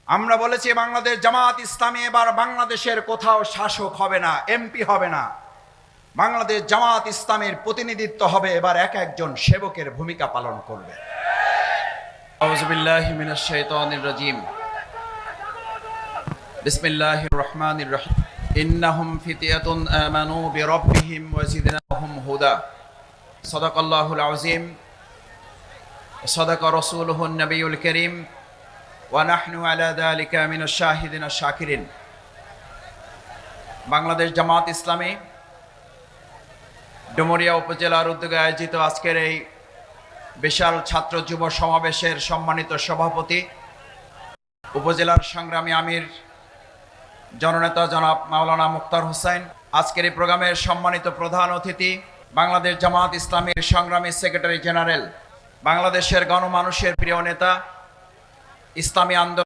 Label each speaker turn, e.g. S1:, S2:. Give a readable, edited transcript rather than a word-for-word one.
S1: আমরা বলেছি বাংলাদেশ জামাত ইসলামী এবার বাংলাদেশের কোথাও শাসক হবে না, এমপি হবে না। বাংলাদেশ জামাত ইসলামের প্রতিনিধিত্ব হবে এবার এক একজন সেবকের ভূমিকা পালন করবে। আউযু বিল্লাহি মিনাশ শাইতানির রাজীম। বিসমিল্লাহির রহমানির রহিম। ইন্নাহুম ফিতয়াতুন আমানু বিরাব্বিহিম ওয়া জিদনাহুম হুদা। সাদাকাল্লাহুল আযীম। সাদাকা রাসূলুহুন নবিয়ুল কারীম। ওয়া নাহনু আলা যালিকা মিনাশ শাহিদিন আশ-শাকিরিন। বাংলাদেশ জামাত ইসলামী ডুমুরিয়া উপজেলার উদ্যোগে আয়োজিত আজকের এই বিশাল ছাত্র যুব সমাবেশের সম্মানিত সভাপতি, উপজেলার সংগ্রামী আমির জননেতা জনাব মাওলানা মুক্তার হোসেন, আজকের এই প্রোগ্রামের সম্মানিত প্রধান অতিথি বাংলাদেশ জামাত ইসলামীর সংগ্রামী সেক্রেটারি জেনারেল, বাংলাদেশের গণমানুষের প্রিয় নেতা, ইসলামী আন্দোলন